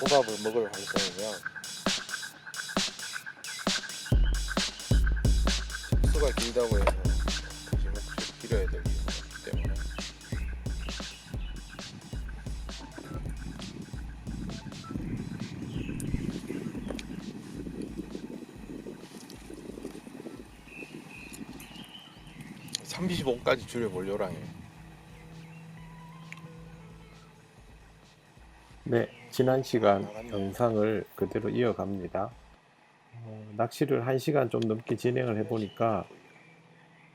홍합을 먹을 활성이면 촉수가 길다고 해서 굳이 목줄이 길어야 될 이유가 없기 때문에. (35까지) 줄여볼 요량이에요. 네, 지난 시간 나갔네. 영상을 그대로 이어갑니다. 낚시를 1시간 좀 넘게 진행을 해보니까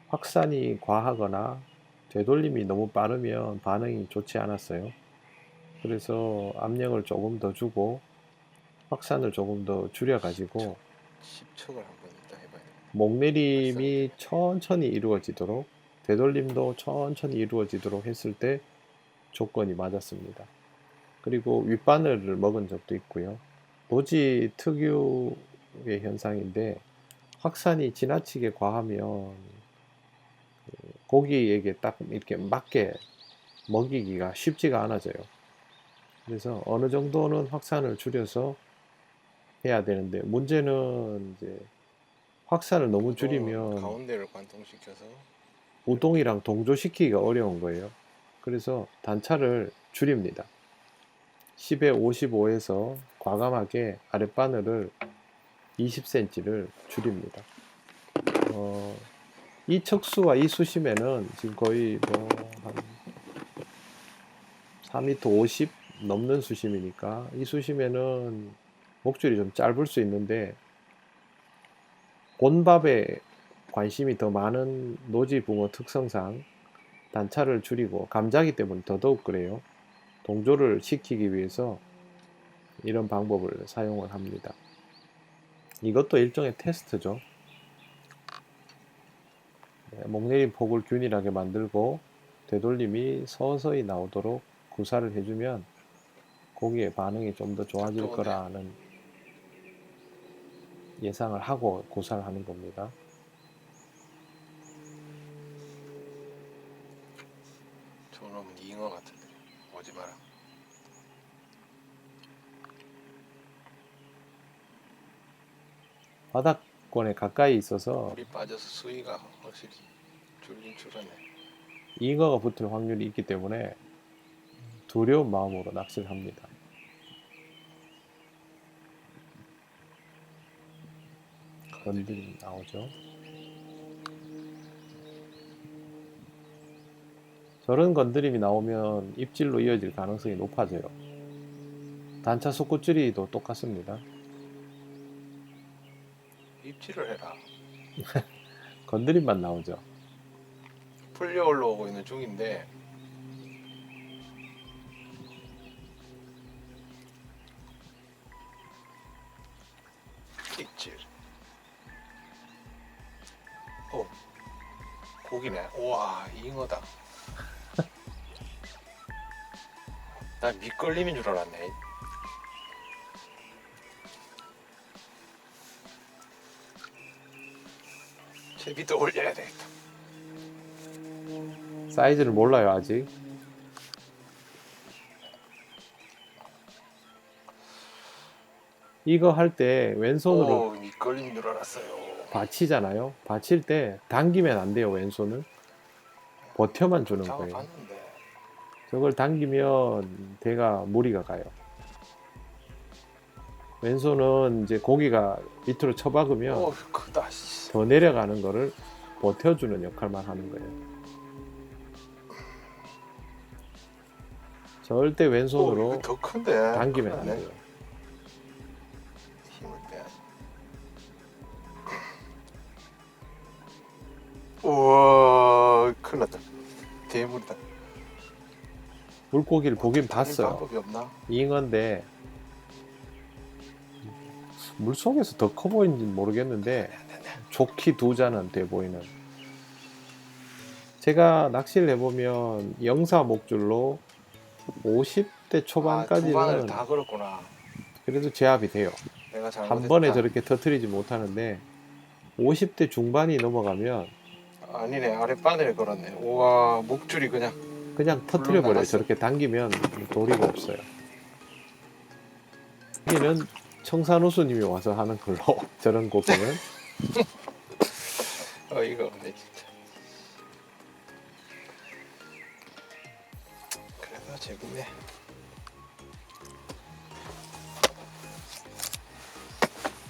확산이 과하거나 되돌림이 너무 빠르면 반응이 좋지 않았어요. 그래서 압력을 조금 더 주고 확산을 조금 더 줄여가지고 10척을 한번 이따 해봐야 돼. 목내림이 천천히 이루어지도록 되돌림도 천천히 이루어지도록 했을 때 조건이 맞았습니다. 그리고 윗바늘을 먹은 적도 있고요. 노지 특유의 현상인데 확산이 지나치게 과하면 고기에게 딱 이렇게 맞게 먹이기가 쉽지가 않아져요. 그래서 어느 정도는 확산을 줄여서 해야 되는데 문제는 이제 확산을 너무 줄이면 가운데를 관통시켜서 우동이랑 동조시키기가 어려운 거예요. 그래서 단차를 줄입니다. 10에 55에서 과감하게 아랫바늘을 20cm를 줄입니다. 이 척수와 이 수심에는 지금 거의 한 4m 50 넘는 수심이니까 이 수심에는 목줄이 좀 짧을 수 있는데 곤밥에 관심이 더 많은 노지붕어 특성상 단차를 줄이고 감자기 때문에 더더욱 그래요. 동조를 시키기 위해서 이런 방법을 사용을 합니다. 이것도 일종의 테스트죠. 목내림 폭을 균일하게 만들고 되돌림이 서서히 나오도록 구사를 해주면 고기의 반응이 좀 더 좋아질 거라는 예상을 하고 구사를 하는 겁니다. 저놈은 잉어 같은데 오지 마라. 바닥권에 가까이 있어서 물이 빠져서 수위가 확실히 줄긴 줄었네. 잉어가 붙을 확률이 있기 때문에 두려운 마음으로 낚시를 합니다. 건드림 나오죠. 저런 건드림이 나오면 입질로 이어질 가능성이 높아져요. 단차 속구줄이도 똑같습니다. 입질을 해라. 건드림만 나오죠. 풀려 올라오고 있는 중인데 입질. 고기네. 우와, 잉어다. 난 밑걸림인 줄 알았네. 제비도 올려야 되겠다. 사이즈를 몰라요 아직. 이거 할 때 왼손으로 밑걸림인 줄 알았어요. 받치잖아요. 받칠 때 당기면 안 돼요. 왼손을 버텨만 주는 거예요. 잡아봤는데 저걸 당기면 대가 무리가 가요. 왼손은 이제 고기가 밑으로 쳐박으면 크다. 씨. 더 내려가는 거를 버텨주는 역할만 하는 거예요. 절대 왼손으로 이거 더 큰데. 당기면 안 큰일나네. 돼요. 힘을 빼야 돼. 우와, 큰일 났다. 대물이다. 물고기를 보긴 다른 봤어요. 방법이 없나? 잉어인데 물속에서 더 커 보이는지는 모르겠는데 좋기 두 잔은 돼 보이는. 제가 낚시를 해보면 영사 목줄로 50대 두 바늘 초반까지는 다 걸었구나. 그래도 제압이 돼요. 내가 한 잘못했다. 번에 저렇게 터트리지 못하는데 50대 중반이 넘어가면 아니네, 아랫바늘에 걸었네. 우와, 목줄이 그냥. 그냥 터트려 버려요. 나갔어. 저렇게 당기면 도리가 없어요. 여기는 청산호수님이 와서 하는 걸로 저런 고기는. 어이가 없네 진짜. 그래도 재밌네.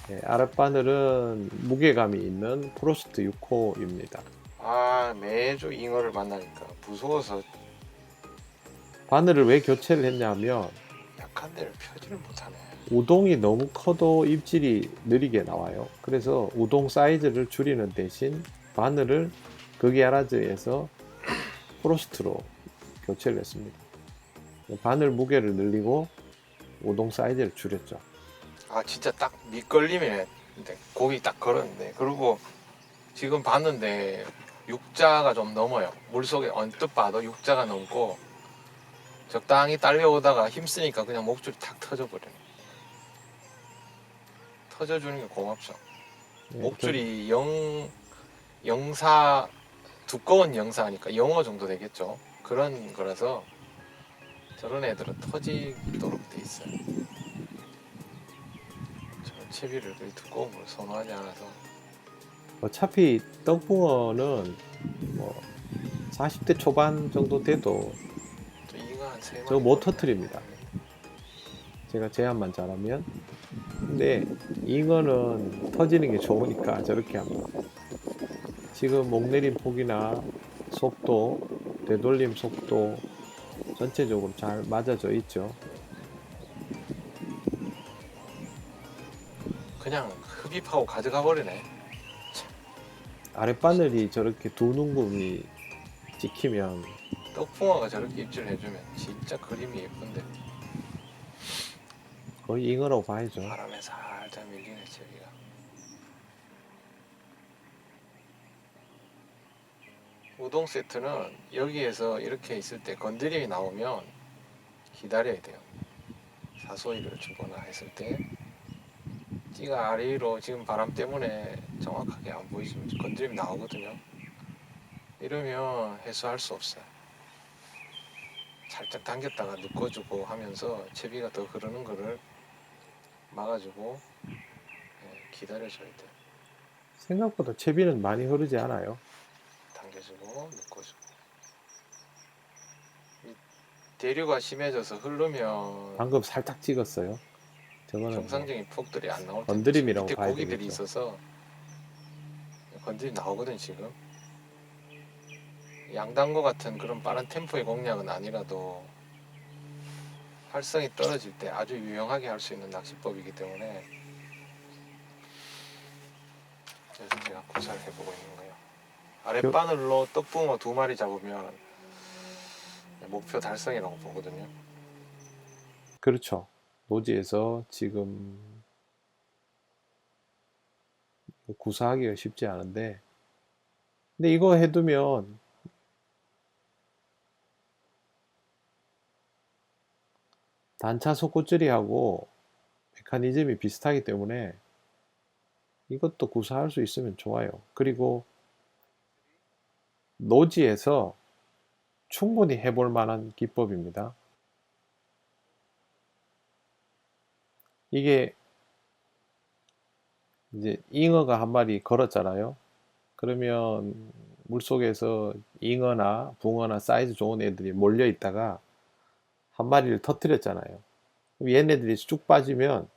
네, 아랫바늘은 무게감이 있는 프로스트 6호입니다. 아, 매주 잉어를 만나니까 무서워서 바늘을 왜 교체를 했냐면 약한 데를 펴지를 못하네. 우동이 너무 커도 입질이 느리게 나와요. 그래서 우동 사이즈를 줄이는 대신 바늘을 극야라즈에서 프로스트로 교체를 했습니다. 바늘 무게를 늘리고 우동 사이즈를 줄였죠. 아, 진짜 딱 밑걸림에 근데 고기 딱 걸었는데, 그리고 지금 봤는데 육자가 좀 넘어요. 물속에 언뜻 봐도 육자가 넘고 적당히 딸려오다가 힘쓰니까 그냥 목줄이 탁 터져버리네. 터져주는 게 고맙죠. 네, 목줄이 영사, 두꺼운 영사니까 영어 정도 되겠죠. 그런 거라서 저런 애들은 터지도록 돼 있어요. 저는 채비를 그리 두꺼운 걸 선호하지 않아서. 어차피 떡붕어는 뭐 40대 초반 정도 돼도 저 이거 한 3마리 저거 못 터트립니다. 제가 제압만 잘하면. 근데 잉어는 터지는 게 좋으니까 저렇게 합니다. 지금 목내림 폭이나 속도, 되돌림 속도 전체적으로 잘 맞아져 있죠. 그냥 흡입하고 가져가 버리네. 아랫바늘이 저렇게 두 눈금이 찍히면 떡붕어가 저렇게 입질 해주면 진짜 그림이 예쁜데 거의 잉어라고 봐야죠. 바람에 살짝 밀리네 저기가. 우동 세트는 여기에서 이렇게 있을 때 건드림이 나오면 기다려야 돼요. 사소리를 주거나 했을 때 찌가 아래로 지금 바람 때문에 정확하게 안 보이지만 건드림이 나오거든요. 이러면 해소할 수 없어요. 살짝 당겼다가 묶어주고 하면서 채비가 더 흐르는 거를 막아주고 기다려줘야 돼요. 생각보다 채비는 많이 흐르지 않아요. 당겨주고 묶어주고. 이 대류가 심해져서 흐르면 방금 살짝 찍었어요. 저거는 뭐 정상적인 폭들이 안 나올 텐데 건드림이라고 밑에 봐야 고기들이 되겠죠. 있어서 건드림 나오거든 지금. 양단거 같은 그런 빠른 템포의 공략은 아니라도 활성이 떨어질 때 아주 유용하게 할 수 있는 낚시법이기 때문에 그래서 제가 구사를 해보고 있는 거예요. 아랫바늘로 떡붕어 2마리 잡으면 목표 달성이라고 보거든요. 그렇죠. 노지에서 지금 구사하기가 쉽지 않은데, 근데 이거 해두면 단차 속구줄이하고 메커니즘이 비슷하기 때문에 이것도 구사할 수 있으면 좋아요. 그리고 노지에서 충분히 해볼 만한 기법입니다. 이게 이제 잉어가 한 마리 걸었잖아요. 그러면 물속에서 잉어나 붕어나 사이즈 좋은 애들이 몰려 있다가 한 마리를 터뜨렸잖아요. 그럼 얘네들이 쭉 빠지면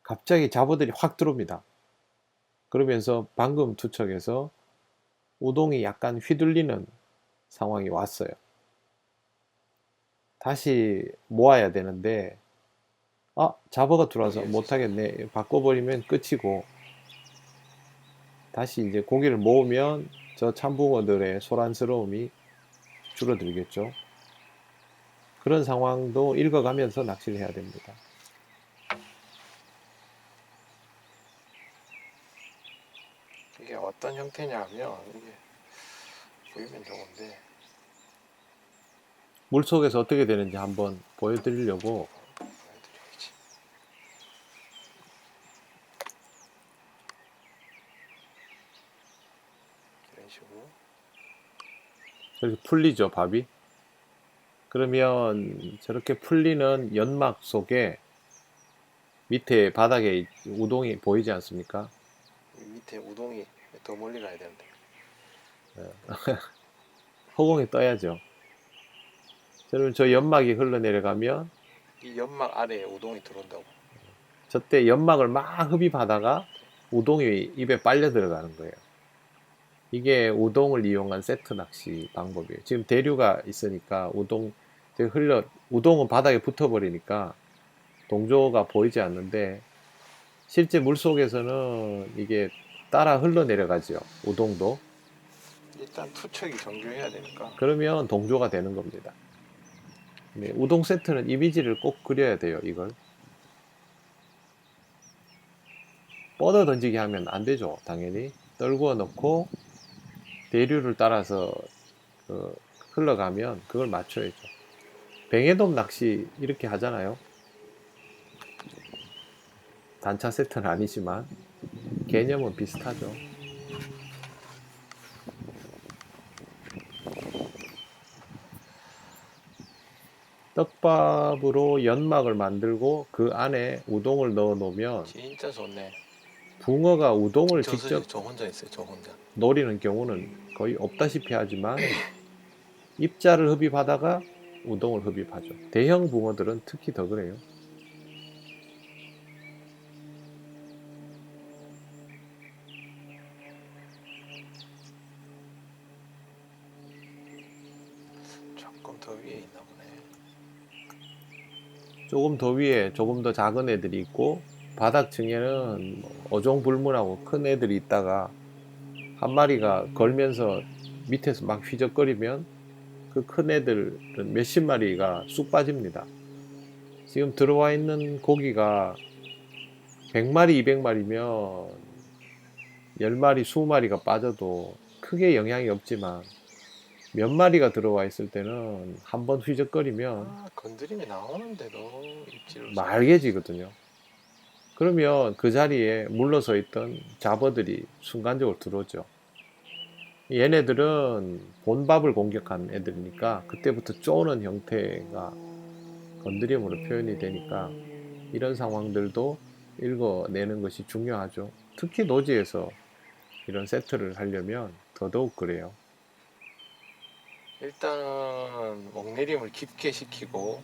갑자기 잡어들이 확 들어옵니다. 그러면서 방금 투척에서 우동이 약간 휘둘리는 상황이 왔어요. 다시 모아야 되는데 잡어가 들어와서 못하겠네. 바꿔버리면 끝이고, 다시 이제 고기를 모으면 저 참붕어들의 소란스러움이 줄어들겠죠. 그런 상황도 읽어가면서 낚시를 해야 됩니다. 이게 어떤 형태냐면 이게 보이면 좋은데 물속에서 어떻게 되는지 한번 보여드리려고 보여드려야지. 이런 식으로 저렇게 풀리죠, 밥이. 그러면 저렇게 풀리는 연막 속에 밑에 바닥에 우동이 보이지 않습니까? 밑에 우동이 더 멀리 가야 되는데. 허공에 떠야죠. 그러면 저 연막이 흘러내려가면 이 연막 아래에 우동이 들어온다고. 저때 연막을 막 흡입하다가 우동이 입에 빨려 들어가는 거예요. 이게 우동을 이용한 세트 낚시 방법이에요. 지금 대류가 있으니까 우동은 바닥에 붙어버리니까 동조가 보이지 않는데 실제 물속에서는 이게 따라 흘러내려가죠. 우동도. 일단 투척이 정교해야 되니까. 그러면 동조가 되는 겁니다. 네, 우동 세트는 이미지를 꼭 그려야 돼요, 이걸. 뻗어 던지기 하면 안 되죠, 당연히. 떨구어 넣고 대류를 따라서 흘러가면 그걸 맞춰야죠. 뱅에돔 낚시 이렇게 하잖아요. 단차 세트는 아니지만 개념은 비슷하죠. 떡밥으로 연막을 만들고 그 안에 우동을 넣어 놓으면 진짜 좋네. 붕어가 우동을 저 직접 저 혼자 있어요. 저 혼자. 노리는 경우는 거의 없다시피 하지만 입자를 흡입하다가 우동을 흡입하죠. 대형 붕어들은 특히 더 그래요. 조금 더 위에 있나 보네. 조금 더 위에 조금 더 작은 애들이 있고 바닥층에는 어종불문하고 큰 애들이 있다가 한 마리가 걸면서 밑에서 막 휘적거리면 그 큰 애들은 몇십 마리가 쑥 빠집니다. 지금 들어와 있는 고기가 100마리, 200마리면 10마리, 20마리가 빠져도 크게 영향이 없지만 몇 마리가 들어와 있을 때는 한번 휘적거리면 아, 건드림이 나오는데도 입질을 말개지거든요. 그러면 그 자리에 물러서 있던 잡어들이 순간적으로 들어오죠. 얘네들은 본밥을 공격한 애들이니까 그때부터 쪼는 형태가 건드림으로 표현이 되니까 이런 상황들도 읽어내는 것이 중요하죠. 특히 노지에서 이런 세트를 하려면 더더욱 그래요. 일단은 먹내림을 깊게 시키고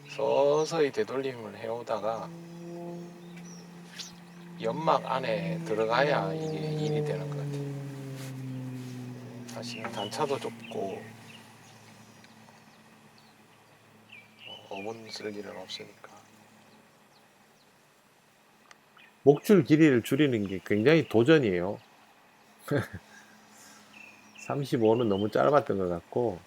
서서히 되돌림을 해오다가 연막 안에 들어가야 이게 일이 되는 것 같아요. 사실 단차도 좁고 어문 쓸 일은 없으니까. 목줄 길이를 줄이는 게 굉장히 도전이에요. 35는 너무 짧았던 것 같고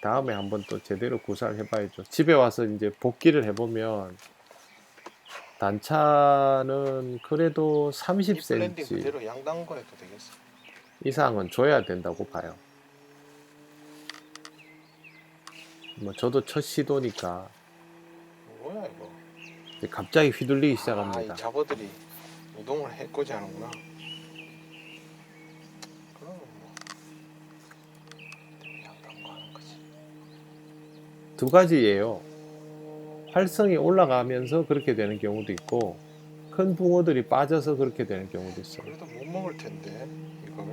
다음에 한번 또 제대로 구사를 해봐야죠. 집에 와서 이제 복기를 해보면 단차는 그래도 이 블렌딩 30cm 그대로 양단거 해도 되겠어. 이상은 줘야 된다고 봐요. 뭐 저도 첫 시도니까 뭐야 이거. 이제 갑자기 휘둘리기 아, 이 시작합니다. 잡어들이 우동을 해코지 하는구나. 그러면 뭐 양단거 하는 거지. 두 가지예요. 활성이 올라가면서 그렇게 되는 경우도 있고 큰 붕어들이 빠져서 그렇게 되는 경우도 있어요. 그래도 못 먹을 텐데 이걸.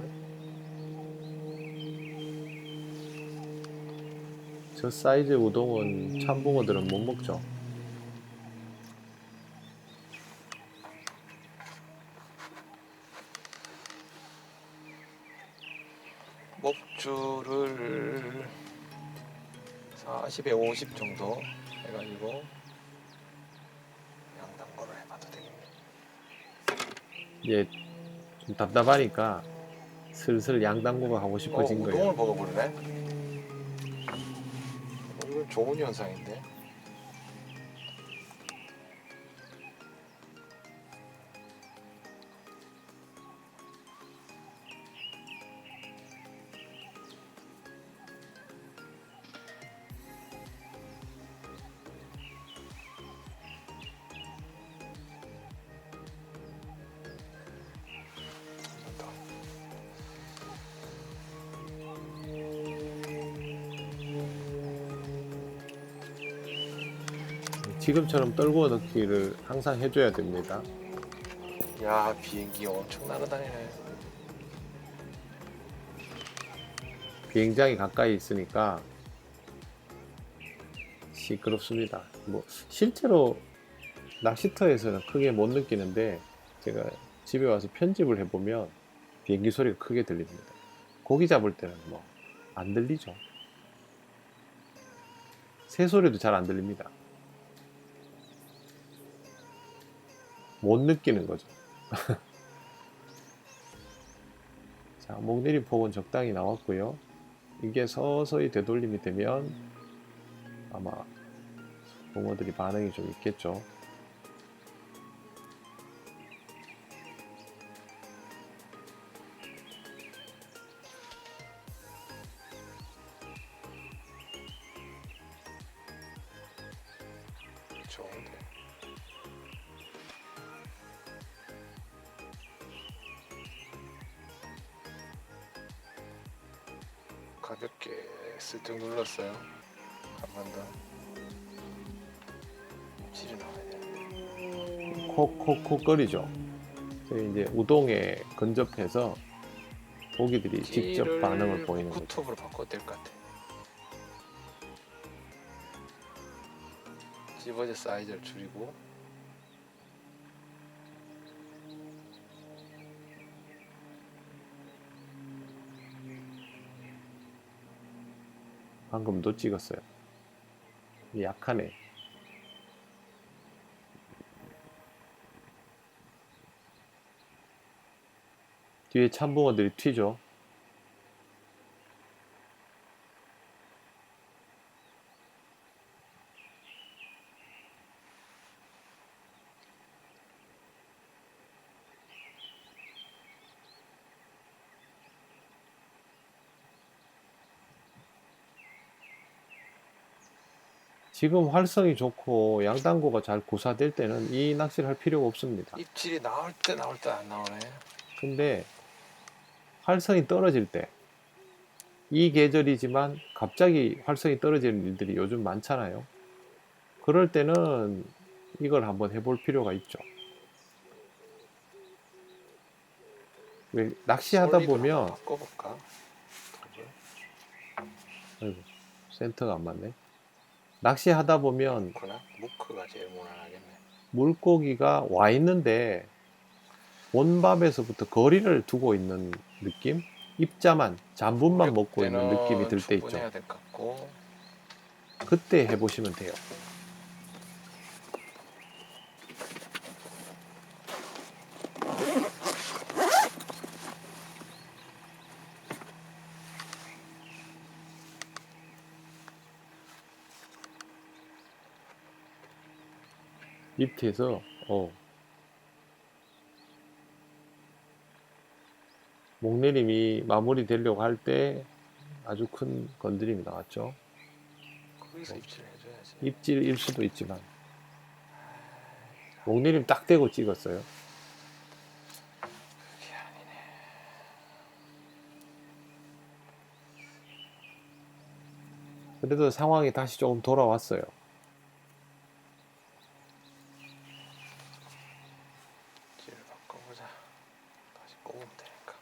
저 사이즈 우동은 참붕어들은 못 먹죠. 목줄을 40에 50 정도 해가지고 양단거를 해봐도 되겠네. 이제 좀 답답하니까 슬슬 양당구가 하고 싶어진 우동을 거예요. 먹어버리네. 이건 좋은 현상인데. 지금처럼 떨구어 넣기를 항상 해줘야 됩니다. 야, 비행기 엄청 날아다니네. 비행장이 가까이 있으니까 시끄럽습니다. 뭐 실제로 낚시터에서는 크게 못 느끼는데 제가 집에 와서 편집을 해보면 비행기 소리가 크게 들립니다. 고기 잡을 때는 뭐 안 들리죠. 새 소리도 잘 안 들립니다. 못 느끼는 거죠. 자, 목내림 폭은 적당히 나왔고요. 이게 서서히 되돌림이 되면 아마 붕어들이 반응이 좀 있겠죠. 좋은데. 가볍게 슬쩍 눌렀어요. 한 번 더. 입질이 나와야 되는데. 콕콕콕거리죠. 저희 이제 우동에 근접해서 고기들이 직접 반응을 보이는 거죠. 쿠톱으로 바꿔도 될 것 같아. 집어제 사이즈를 줄이고. 방금도 찍었어요. 약하네. 뒤에 참붕어들이 튀죠. 지금 활성이 좋고 양단고가 잘 고사될 때는 이 낚시를 할 필요가 없습니다. 입질이 나올 때 안 나오네. 근데 활성이 떨어질 때, 이 계절이지만 갑자기 활성이 떨어지는 일들이 요즘 많잖아요. 그럴 때는 이걸 한번 해볼 필요가 있죠. 왜 낚시하다 솔리드로 보면, 한번 바꿔볼까? 아이고, 센터가 안 맞네. 낚시하다 보면 무크나? 무크가 제일 무난하겠네. 물고기가 와 있는데 본밥에서부터 거리를 두고 있는 느낌? 입자만, 잔분만 먹고 있는 느낌이 들 때 있죠. 충분해야 될 것 같고. 그때 해보시면 돼요. 밑에서 목내림이 마무리되려고 할 때 아주 큰 건드림이 나왔죠. 거기서 입질을 해줘야지. 입질일 수도 있지만 목내림 딱 대고 찍었어요. 그게 아니네. 그래도 상황이 다시 조금 돌아왔어요. 입질을 바꿔보자. 다시 꼽으면 되니까.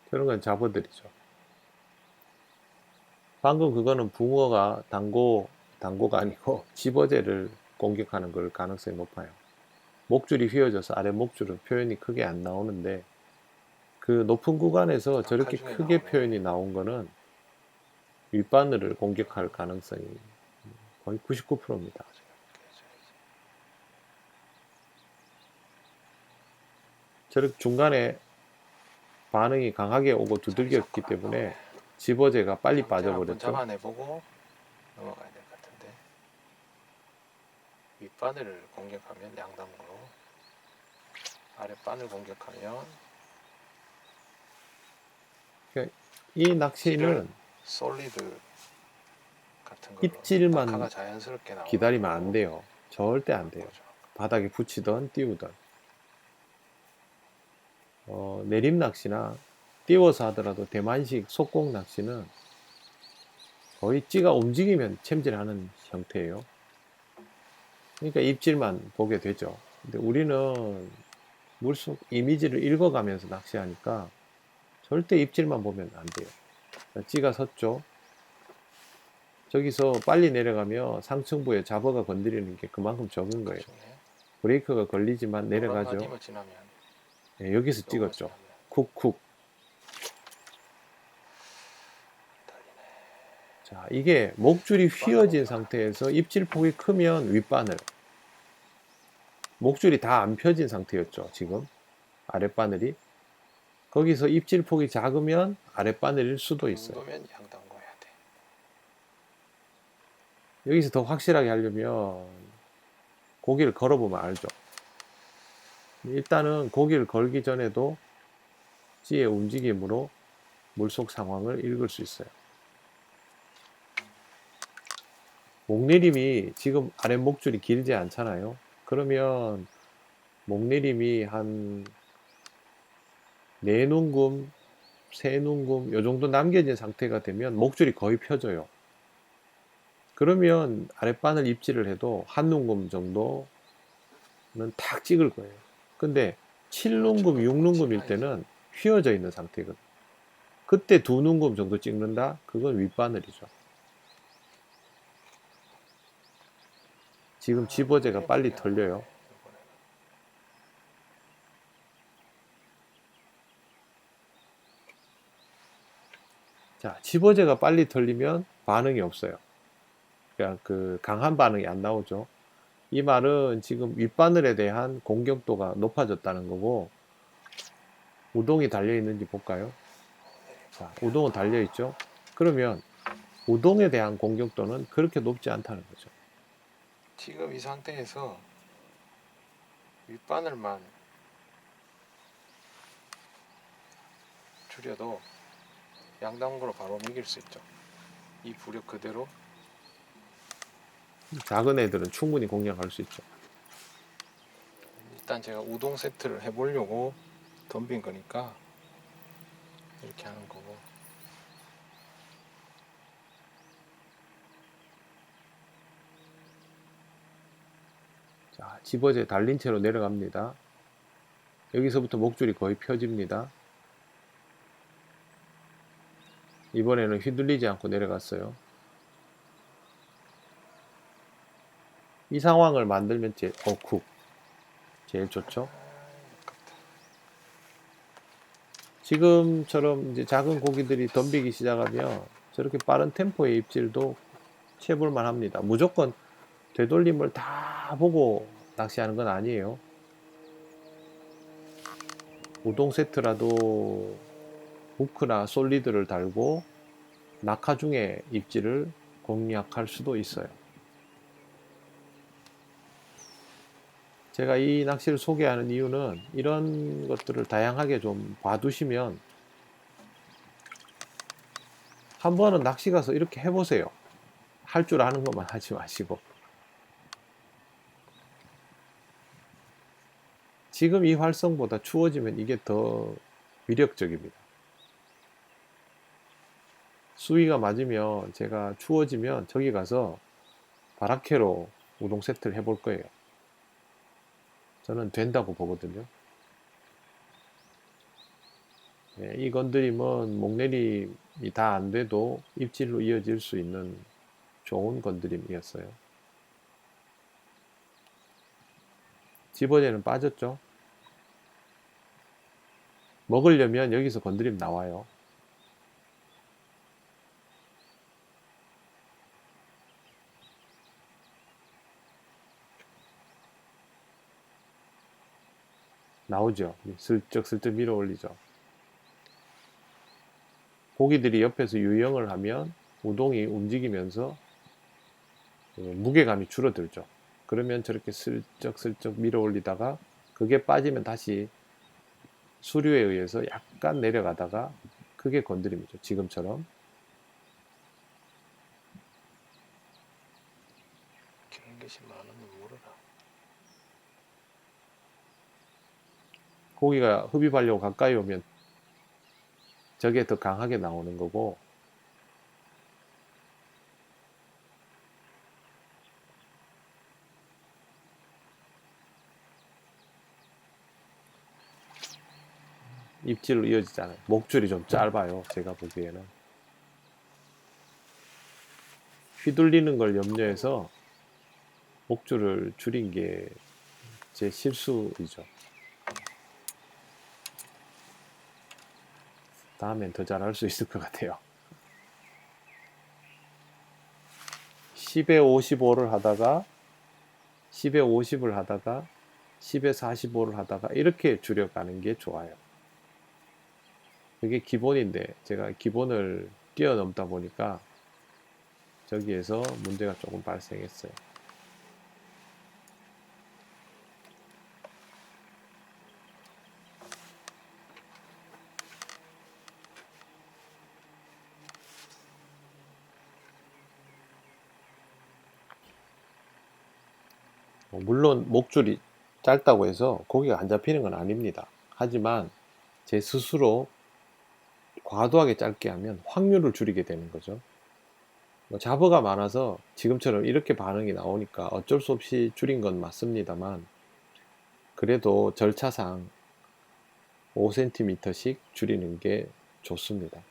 그런 건 잡아드리죠. 방금 그거는 붕어가 단고가 아니고 집어제를 공격하는 걸 가능성이 높아요. 목줄이 휘어져서 아래 목줄은 표현이 크게 안 나오는데 그 높은 구간에서 저렇게 중에 크게 나오네. 표현이 나온 거는 윗바늘을 공격할 가능성이 거의 99%입니다. 저렇게 중간에 반응이 강하게 오고 두들겼기 때문에 집어제가 빨리 한번 빠져버렸죠. 잡아내보고 넘어가야 될 것 같은데. 윗바늘을 공격하면 양담으로, 아랫바늘 공격하면 이 낚시는 솔리드가 같은 걸로 입질만 낙하가 자연스럽게 나오는 기다리면 안 돼요. 절대 안 돼요. 거죠. 바닥에 붙이던 띄우던. 내림 낚시나 띄워서 하더라도 대만식 속공 낚시는 거의 찌가 움직이면 챔질하는 형태예요. 그러니까 입질만 보게 되죠. 근데 우리는 물속 이미지를 읽어가면서 낚시하니까 절대 입질만 보면 안 돼요. 찌가 섰죠. 저기서 빨리 내려가면 상층부에 잡어가 건드리는 게 그만큼 적은 거예요. 그렇죠. 네. 브레이크가 걸리지만 노란 내려가죠. 마디만 지나면 네, 여기서 요거 찍었죠. 지나면 쿡쿡. 달리네. 자, 이게 목줄이 휘어진 상태에서 입질폭이 크면 윗바늘. 목줄이 다 안 펴진 상태였죠, 지금. 아랫바늘이. 거기서 입질폭이 작으면 아랫바늘일 수도 이 있어요. 정도면 양단고 해야 돼. 여기서 더 확실하게 하려면 고기를 걸어보면 알죠. 일단은 고기를 걸기 전에도 찌의 움직임으로 물속 상황을 읽을 수 있어요. 목내림이 지금 아랫 목줄이 길지 않잖아요. 그러면 목내림이 한 4눈금, 3눈금 요 정도 남겨진 상태가 되면 목줄이 거의 펴져요. 그러면 아랫바늘 입질을 해도 한 눈금 정도는 탁 찍을 거예요. 근데 7눈금, 6눈금일 때는 휘어져 있는 상태거든요. 그때 2눈금 정도 찍는다? 그건 윗바늘이죠. 지금 집어제가 빨리 털려요. 자, 집어제가 빨리 털리면 반응이 없어요. 그러니까 그 강한 반응이 안 나오죠. 이 말은 지금 윗바늘에 대한 공격도가 높아졌다는 거고, 우동이 달려 있는지 볼까요? 자, 우동은 달려 있죠. 그러면 우동에 대한 공격도는 그렇게 높지 않다는 거죠. 지금 이 상태에서 윗바늘만 줄여도 양단구로 바로 이길 수 있죠. 이 부력 그대로 작은 애들은 충분히 공략할 수 있죠. 일단 제가 우동 세트를 해보려고 덤빈 거니까 이렇게 하는 거고. 자, 집어제 달린 채로 내려갑니다. 여기서부터 목줄이 거의 펴집니다. 이번에는 휘둘리지 않고 내려갔어요. 이 상황을 만들면 제일 좋죠. 지금처럼 이제 작은 고기들이 덤비기 시작하면 저렇게 빠른 템포의 입질도 채볼만 합니다. 무조건 되돌림을 다 보고 낚시하는 건 아니에요. 우동 세트라도 후크나 솔리드를 달고 낙하 중에 입질을 공략할 수도 있어요. 제가 이 낚시를 소개하는 이유는 이런 것들을 다양하게 좀 봐두시면 한 번은 낚시 가서 이렇게 해보세요. 할 줄 아는 것만 하지 마시고. 지금 이 활성보다 추워지면 이게 더 위력적입니다. 수위가 맞으면 제가 추워지면 저기 가서 바라케로 우동 세트를 해볼 거예요. 저는 된다고 보거든요. 네, 이 건드림은 목내림이 다 안 돼도 입질로 이어질 수 있는 좋은 건드림이었어요. 집어제는 빠졌죠. 먹으려면 여기서 건드림 나와요. 나오죠. 슬쩍슬쩍 밀어 올리죠. 고기들이 옆에서 유영을 하면 우동이 움직이면서 무게감이 줄어들죠. 그러면 저렇게 슬쩍슬쩍 밀어 올리다가 그게 빠지면 다시 수류에 의해서 약간 내려가다가 그게 건드림이죠. 지금처럼. 고기가 흡입하려고 가까이 오면 저게 더 강하게 나오는 거고, 입질로 이어지잖아요. 목줄이 좀 짧아요. 제가 보기에는. 휘둘리는 걸 염려해서 목줄을 줄인 게 제 실수이죠. 다음엔 더 잘할 수 있을 것 같아요. 10에 55를 하다가 10에 50을 하다가 10에 45를 하다가 이렇게 줄여가는 게 좋아요. 그게 기본인데 제가 기본을 뛰어넘다 보니까 저기에서 문제가 조금 발생했어요. 물론 목줄이 짧다고 해서 고기가 안 잡히는 건 아닙니다. 하지만 제 스스로 과도하게 짧게 하면 확률을 줄이게 되는 거죠. 잡어가 많아서 지금처럼 이렇게 반응이 나오니까 어쩔 수 없이 줄인 건 맞습니다만, 그래도 절차상 5cm씩 줄이는 게 좋습니다.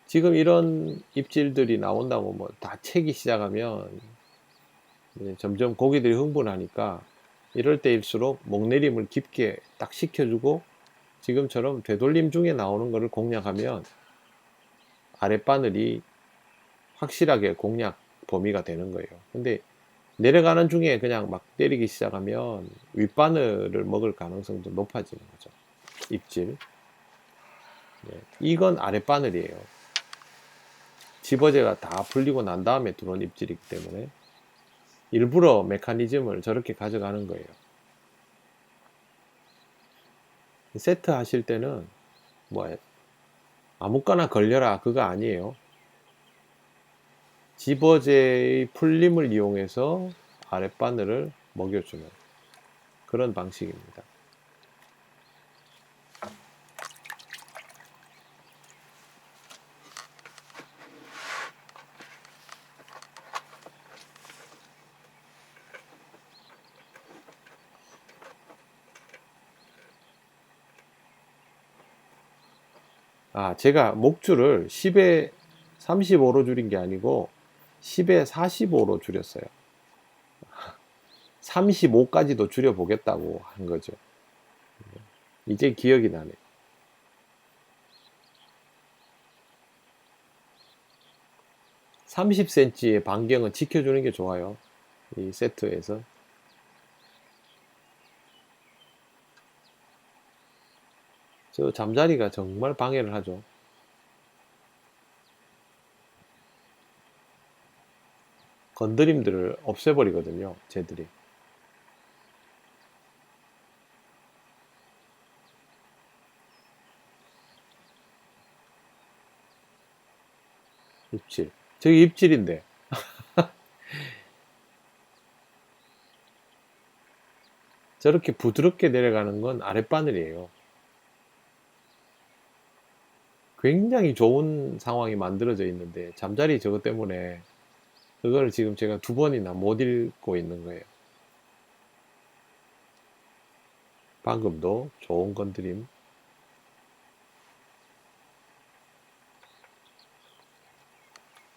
지금 이런 입질들이 나온다고 뭐 다 채기 시작하면 점점 고기들이 흥분하니까 이럴 때일수록 목내림을 깊게 딱 식혀주고 지금처럼 되돌림 중에 나오는 것을 공략하면 아랫바늘이 확실하게 공략 범위가 되는 거예요. 근데 내려가는 중에 그냥 막 때리기 시작하면 윗바늘을 먹을 가능성도 높아지는 거죠. 입질. 네. 이건 아랫바늘이에요. 집어제가 다 풀리고 난 다음에 들어온 입질이기 때문에 일부러 메커니즘을 저렇게 가져가는 거예요. 세트 하실 때는 뭐 아무거나 걸려라 그거 아니에요. 집어제의 풀림을 이용해서 아랫바늘을 먹여주는 그런 방식입니다. 제가 목줄을 10에 35로 줄인 게 아니고 10에 45로 줄였어요. 35까지도 줄여보겠다고 한 거죠. 이제 기억이 나네. 30cm의 반경은 지켜주는 게 좋아요. 이 세트에서. 저 잠자리가 정말 방해를 하죠. 건드림들을 없애버리거든요, 쟤들이. 입질. 저기 입질인데. 저렇게 부드럽게 내려가는 건 아랫바늘이에요. 굉장히 좋은 상황이 만들어져 있는데 잠자리 저것 때문에 그걸 지금 제가 2번이나 못 읽고 있는 거예요. 방금도 좋은 건드림.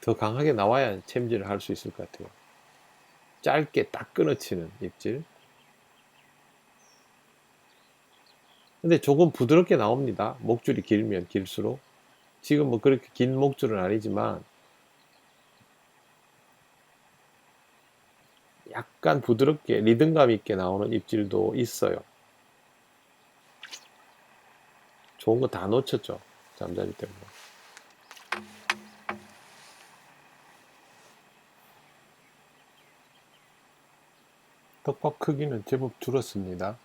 더 강하게 나와야 챔질을 할 수 있을 것 같아요. 짧게 딱 끊어치는 입질. 근데 조금 부드럽게 나옵니다. 목줄이 길면 길수록. 지금 뭐 그렇게 긴 목줄은 아니지만 약간 부드럽게 리듬감 있게 나오는 입질도 있어요. 좋은 거 다 놓쳤죠. 잠자리 때문에. 떡밥 크기는 제법 줄었습니다.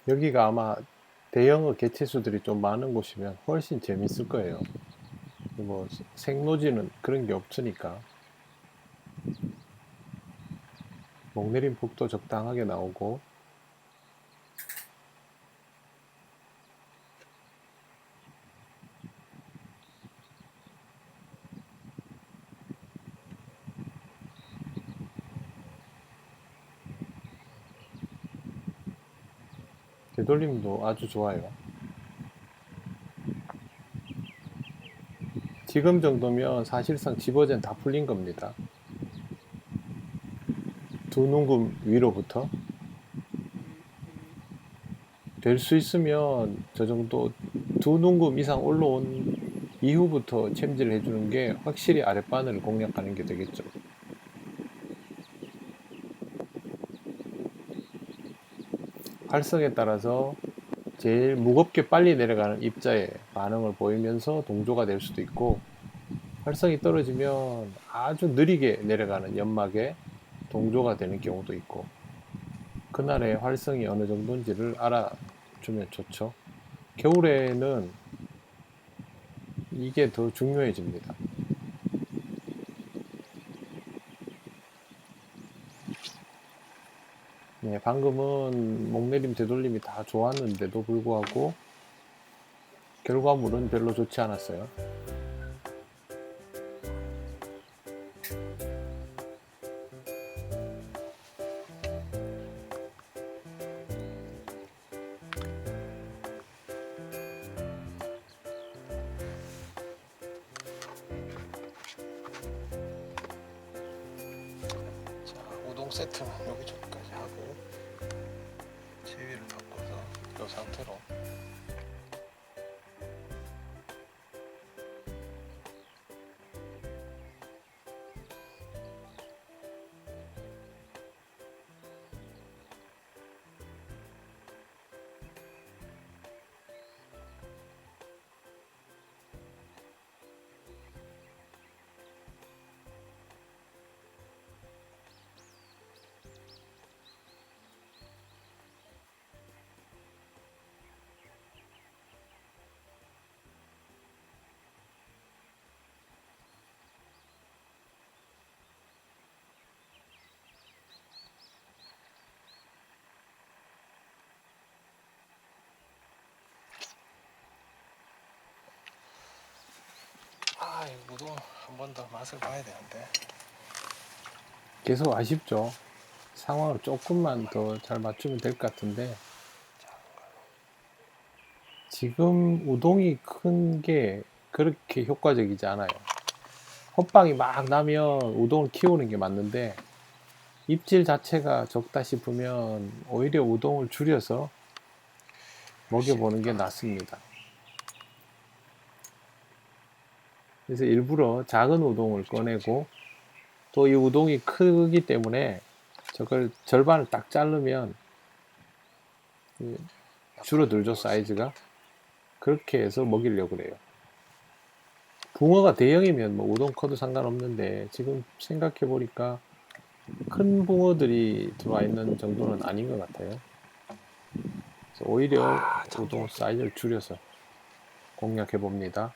여기가 아마 대형어 개체수들이 좀 많은 곳이면 훨씬 재밌을 거예요. 뭐 생노지는 그런 게 없으니까 목내림 폭도 적당하게 나오고. 되돌림도 아주 좋아요. 지금 정도면 사실상 집어젠 다 풀린 겁니다. 두 눈금 위로부터 될 수 있으면 저 정도 두 눈금 이상 올라온 이후부터 챔질을 해주는 게 확실히 아랫바늘을 공략하는 게 되겠죠. 활성에 따라서 제일 무겁게 빨리 내려가는 입자의 반응을 보이면서 동조가 될 수도 있고, 활성이 떨어지면 아주 느리게 내려가는 연막에 동조가 되는 경우도 있고, 그날의 활성이 어느 정도인지를 알아주면 좋죠. 겨울에는 이게 더 중요해집니다. 네, 방금은 목내림 되돌림이 다 좋았는데도 불구하고 결과물은 별로 좋지 않았어요. 자, 우동 세트는 여기 저기까지 하고 지위를 바꿔서 이 상태로 이 우동 한 번 더 맛을 봐야 되는데. 계속 아쉽죠. 상황을 조금만 더 잘 맞추면 될 것 같은데, 지금 우동이 큰 게 그렇게 효과적이지 않아요. 헛방이 막 나면 우동을 키우는 게 맞는데, 입질 자체가 적다 싶으면 오히려 우동을 줄여서 먹여보는 게 낫습니다. 그래서 일부러 작은 우동을 꺼내고, 또 이 우동이 크기 때문에 저걸 절반을 딱 자르면 줄어들죠, 사이즈가. 그렇게 해서 먹이려고 그래요. 붕어가 대형이면 뭐 우동 커도 상관없는데, 지금 생각해 보니까 큰 붕어들이 들어와 있는 정도는 아닌 것 같아요. 그래서 오히려 우동 사이즈를 줄여서 공략해 봅니다.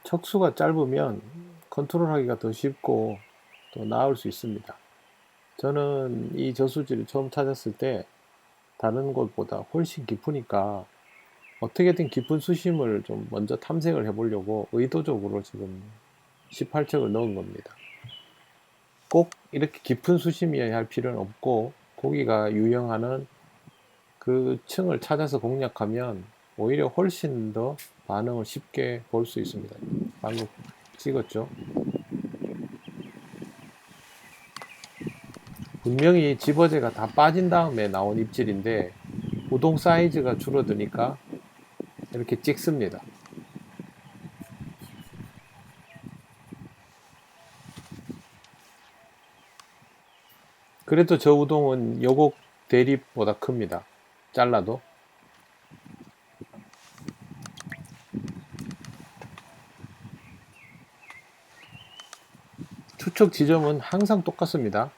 척수가 짧으면 컨트롤하기가 더 쉽고 더 나을 수 있습니다. 저는 이 저수지를 처음 찾았을 때 다른 곳보다 훨씬 깊으니까 어떻게든 깊은 수심을 좀 먼저 탐색을 해보려고 의도적으로 지금 18척을 넣은 겁니다. 꼭 이렇게 깊은 수심이어야 할 필요는 없고, 고기가 유영하는 그 층을 찾아서 공략하면 오히려 훨씬 더 반응을 쉽게 볼 수 있습니다. 방금 찍었죠? 분명히 집어제가 다 빠진 다음에 나온 입질인데 우동 사이즈가 줄어드니까 이렇게 찍습니다. 그래도 저 우동은 여곡 대립보다 큽니다. 잘라도. 목적 지점은 항상 똑같습니다.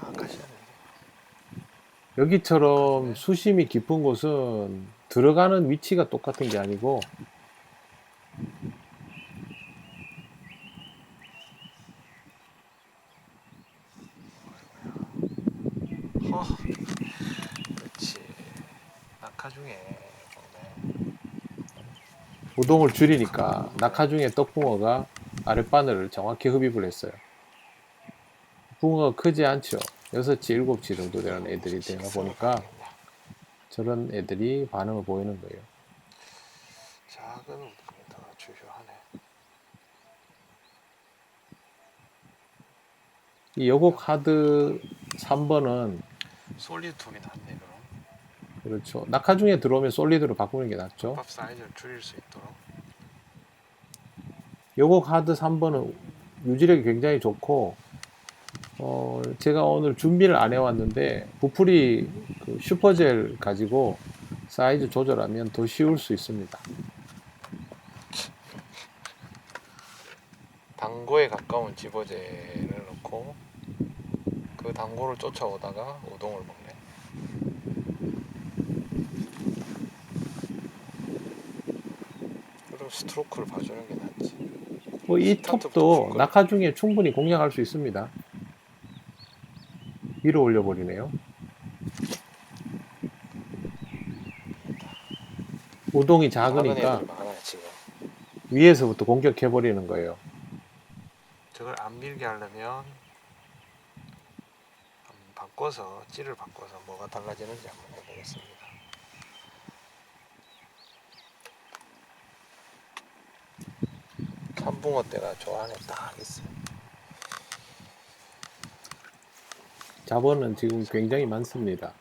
아카시아는 여기처럼 수심이 깊은 곳은 들어가는 위치가 똑같은 게 아니고 그렇지. 낙하 중에 보네. 우동을 줄이니까 낙하 중에 떡붕어가 아랫바늘을 정확히 흡입을 했어요. 붕어가 크지 않죠. 6치, 7치 정도 되는 애들이 되다 보니까 저런 애들이 반응을 보이는 거예요. 작은 우동이 더 주요하네. 이 여곡 하드 3번은 솔리드 톱이 낫네 그럼. 그렇죠. 낙하 중에 들어오면 솔리드로 바꾸는 게 낫죠. 밥 사이즈를 줄일 수 있도록. 여곡 하드 3번은 유지력이 굉장히 좋고 제가 오늘 준비를 안 해왔는데 부풀이 그 슈퍼젤 가지고 사이즈 조절하면 더 쉬울 수 있습니다. 당고에 가까운 집어제를 넣고 그 당고를 쫓아오다가 우동을 먹네. 그럼 스트로크를 봐주는 게 낫지. 뭐 이 톱도 낙하 중에 충분히 공략할 수 있습니다. 위로 올려버리네요. 우동이 작으니까 많아요, 지금. 위에서부터 공격해버리는 거예요. 저걸 안 밀게 하려면 바꿔서 찌를 바꿔서 뭐가 달라지는지 한번 해보겠습니다. 참붕어 때가 저 안에 딱 있어요. 잡어는 지금 굉장히 많습니다.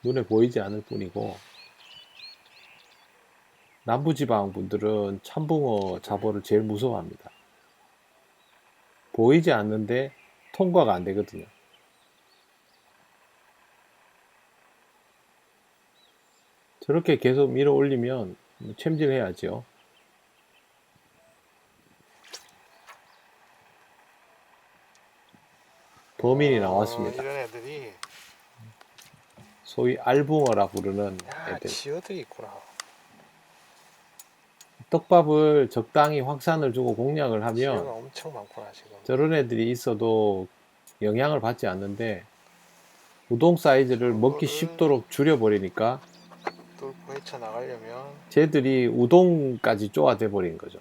눈에 보이지 않을 뿐이고 남부지방 분들은 참붕어 잡어를 제일 무서워합니다. 보이지 않는데 통과가 안 되거든요. 저렇게 계속 밀어 올리면 챔질해야죠. 범인이 나왔습니다. 이런 애들이 소위 알붕어라 부르는 애들. 지어들이 있구나. 떡밥을 적당히 확산을 주고 공략을 지어가 하면 엄청 많구나 지금. 저런 애들이 있어도 영향을 받지 않는데 우동 사이즈를 먹기 쉽도록 줄여버리니까 뚫고 헤쳐나가려면 쟤들이 우동까지 쪼아대 버린 거죠.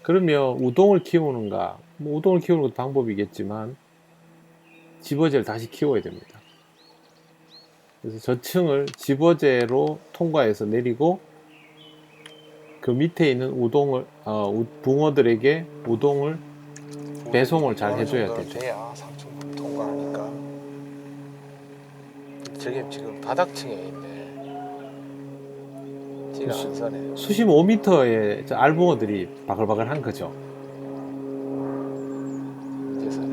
그러면 우동을 키우는가? 뭐 우동을 키우는 것도 방법이겠지만 집어제를 다시 키워야 됩니다. 그래서 저층을 집어제로 통과해서 내리고 그 밑에 있는 우동을 붕어들에게 우동을 배송을 잘 해줘야 되죠. 돼야 상층 통과하니까. 저게 지금 바닥층에 있네. 찌가 안 서네. 수심 5m의 알붕어들이 바글바글한 거죠. 이제 서네.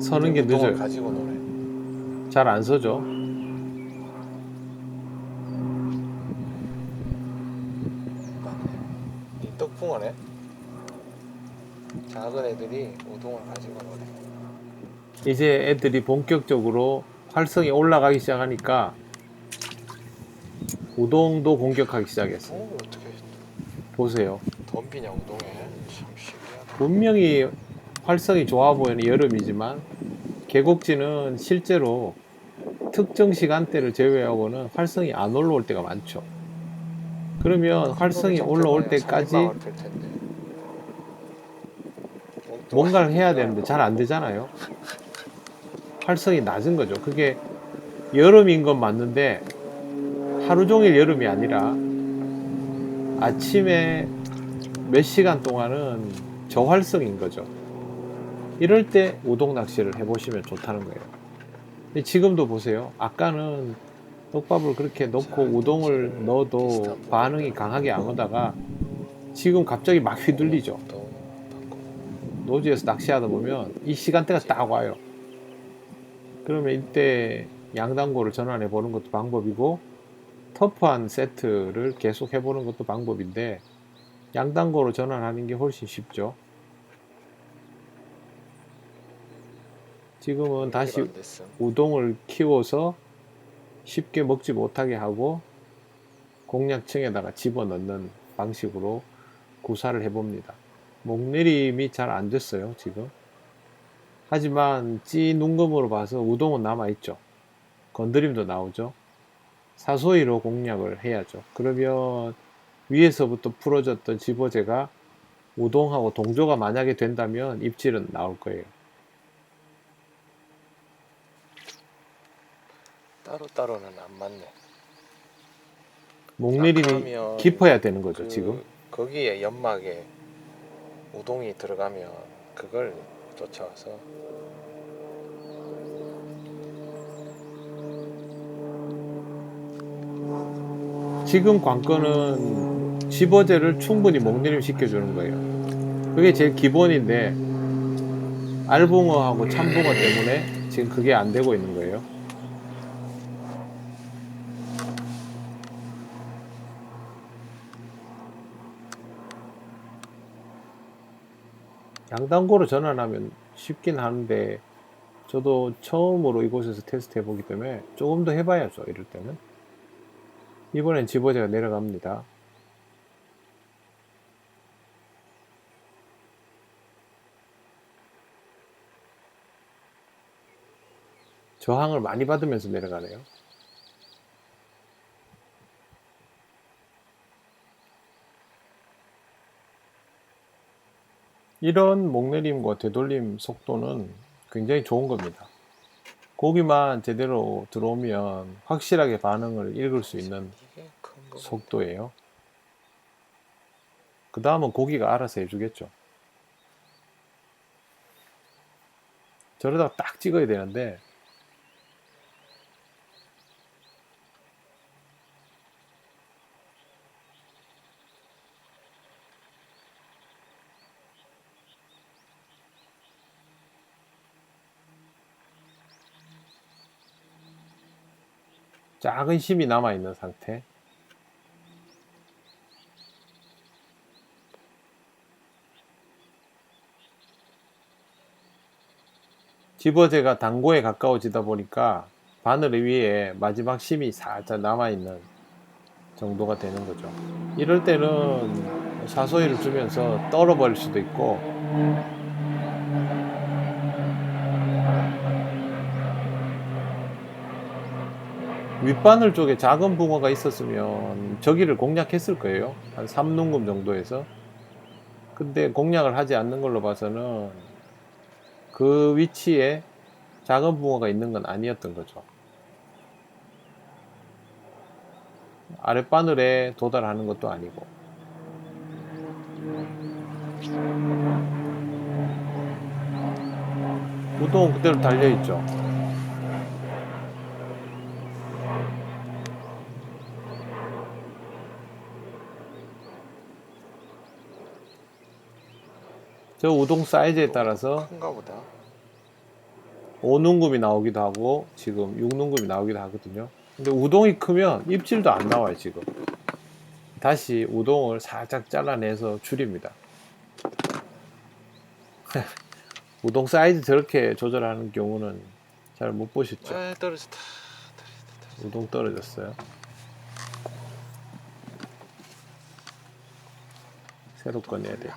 서는 게 우동을 늦어요. 가지고 노네. 잘 안 서죠. 이 떡붕어네. 작은 애들이 우동을 가지고 노네. 이제 애들이 본격적으로 활성이 올라가기 시작하니까 우동도 공격하기 시작했어요. 어떻게 보세요. 덤비냐 우동에. 참 신기하다. 분명히 활성이 좋아 보이는 여름이지만 계곡지는 실제로 특정 시간대를 제외하고는 활성이 안 올라올 때가 많죠. 그러면 활성이 올라올 때까지 뭔가를 해야 되는데 잘 안 되잖아요. 활성이 낮은 거죠. 그게 여름인 건 맞는데 하루 종일 여름이 아니라 아침에 몇 시간 동안은 저활성인 거죠. 이럴 때 우동 낚시를 해보시면 좋다는 거예요. 근데 지금도 보세요. 아까는 떡밥을 그렇게 넣고 우동을 넣어도 반응이 강하게 안 오다가 지금 갑자기 막 휘둘리죠. 노지에서 낚시하다 보면 이 시간대가 딱 와요. 그러면 이때 양단고를 전환해 보는 것도 방법이고, 터프한 세트를 계속 해보는 것도 방법인데, 양단고로 전환하는 게 훨씬 쉽죠. 지금은 연결 다시 안 됐음. 우동을 키워서 쉽게 먹지 못하게 하고 공략층에다가 집어넣는 방식으로 구사를 해봅니다. 목내림이 잘 안 됐어요, 지금. 하지만 찌 눈금으로 봐서 우동은 남아있죠. 건드림도 나오죠. 사소이로 공략을 해야죠. 그러면 위에서부터 풀어졌던 집어제가 우동하고 동조가 만약에 된다면 입질은 나올 거예요. 따로따로는 안 맞네. 목내림이 그러면 깊어야 되는 거죠, 지금. 거기에 연막에 우동이 들어가면 그걸 쫓아와서 지금 관건은 집어제를 충분히 목내림 시켜주는 거예요. 그게 제일 기본인데 알붕어하고 참붕어 때문에 지금 그게 안 되고 있는 거예요. 양단고로 전환하면 쉽긴 하는데 저도 처음으로 이곳에서 테스트 해보기 때문에 조금 더 해봐야죠. 이럴 때는. 이번엔 집어제가 내려갑니다. 저항을 많이 받으면서 내려가네요. 이런 목내림과 되돌림 속도는 굉장히 좋은 겁니다. 고기만 제대로 들어오면 확실하게 반응을 읽을 수 있는 이게 큰 거. 속도예요. 그 다음은 고기가 알아서 해주겠죠. 저러다가 딱 찍어야 되는데 작은 심이 남아있는 상태. 집어제가 단고에 가까워지다 보니까 바늘 위에 마지막 심이 살짝 남아있는 정도가 되는 거죠. 이럴 때는 사소리를 주면서 떨어버릴 수도 있고, 윗바늘 쪽에 작은 붕어가 있었으면 저기를 공략했을 거예요. 한 3눈금 정도에서. 근데 공략을 하지 않는 걸로 봐서는 그 위치에 작은 붕어가 있는 건 아니었던 거죠. 아랫바늘에 도달하는 것도 아니고. 우동 그대로 달려있죠. 저 우동 사이즈에 따라서 큰가 보다. 5눈금이 나오기도 하고 지금 6눈금이 나오기도 하거든요. 근데 우동이 크면 입질도 안 나와요. 지금 다시 우동을 살짝 잘라내서 줄입니다. 우동 사이즈 저렇게 조절하는 경우는 잘 못 보셨죠? 아, 떨어졌다. 우동 떨어졌어요. 새로 꺼내야 돼요.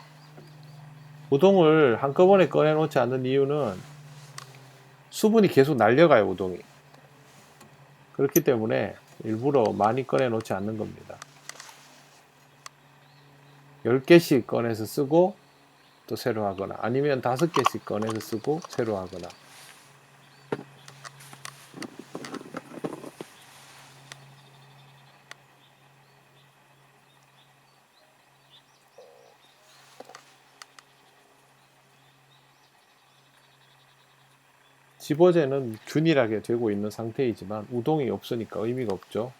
우동을 한꺼번에 꺼내놓지 않는 이유는 수분이 계속 날려가요. 우동이. 그렇기 때문에 일부러 많이 꺼내놓지 않는 겁니다. 10개씩 꺼내서 쓰고 또 새로 하거나 아니면 5개씩 꺼내서 쓰고 새로 하거나. 집어제는 균일하게 되고 있는 상태이지만 우동이 없으니까 의미가 없죠.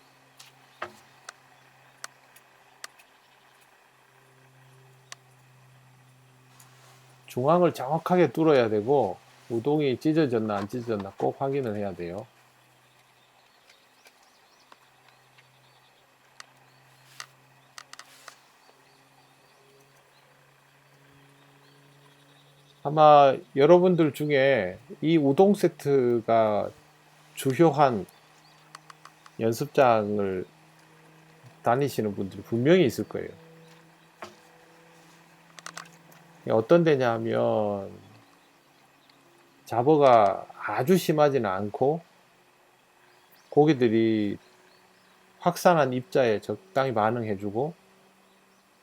중앙을 정확하게 뚫어야 되고 우동이 찢어졌나 안 찢어졌나 꼭 확인을 해야 돼요. 아마 여러분들 중에 이 우동 세트가 주요한 연습장을 다니시는 분들이 분명히 있을 거예요. 어떤 데냐 하면 잡어가 아주 심하지는 않고 고기들이 확산한 입자에 적당히 반응해주고,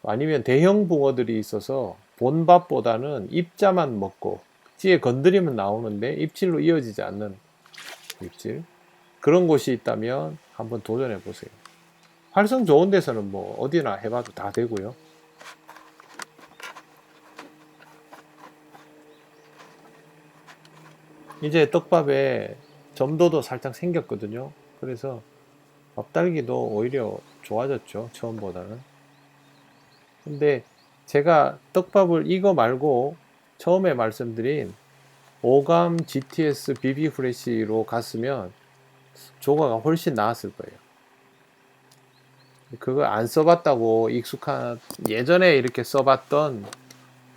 아니면 대형 붕어들이 있어서 본밥보다는 입자만 먹고 찌에 건드리면 나오는데 입질로 이어지지 않는 입질, 그런 곳이 있다면 한번 도전해 보세요. 활성 좋은 데서는 뭐 어디나 해봐도 다 되고요. 이제 떡밥에 점도도 살짝 생겼거든요. 그래서 밥달기도 오히려 좋아졌죠, 처음보다는. 근데 제가 떡밥을 이거 말고 처음에 말씀드린 오감 GTS BB 프레쉬로 갔으면 조과가 훨씬 나았을 거예요. 그거 안 써봤다고 익숙한, 예전에 이렇게 써봤던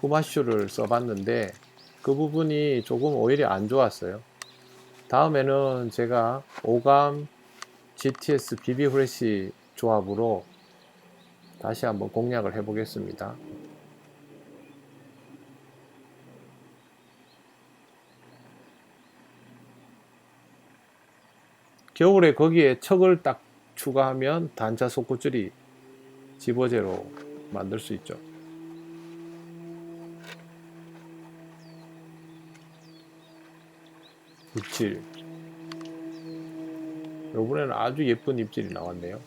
구마슈를 써봤는데 그 부분이 조금 오히려 안 좋았어요. 다음에는 제가 오감 GTS BB 프레쉬 조합으로 다시 한번 공략을 해 보겠습니다. 겨울에 거기에 척을 딱 추가하면 단자 속구줄이 집어제로 만들 수 있죠. 입질, 이번에는 아주 예쁜 입질이 나왔네요.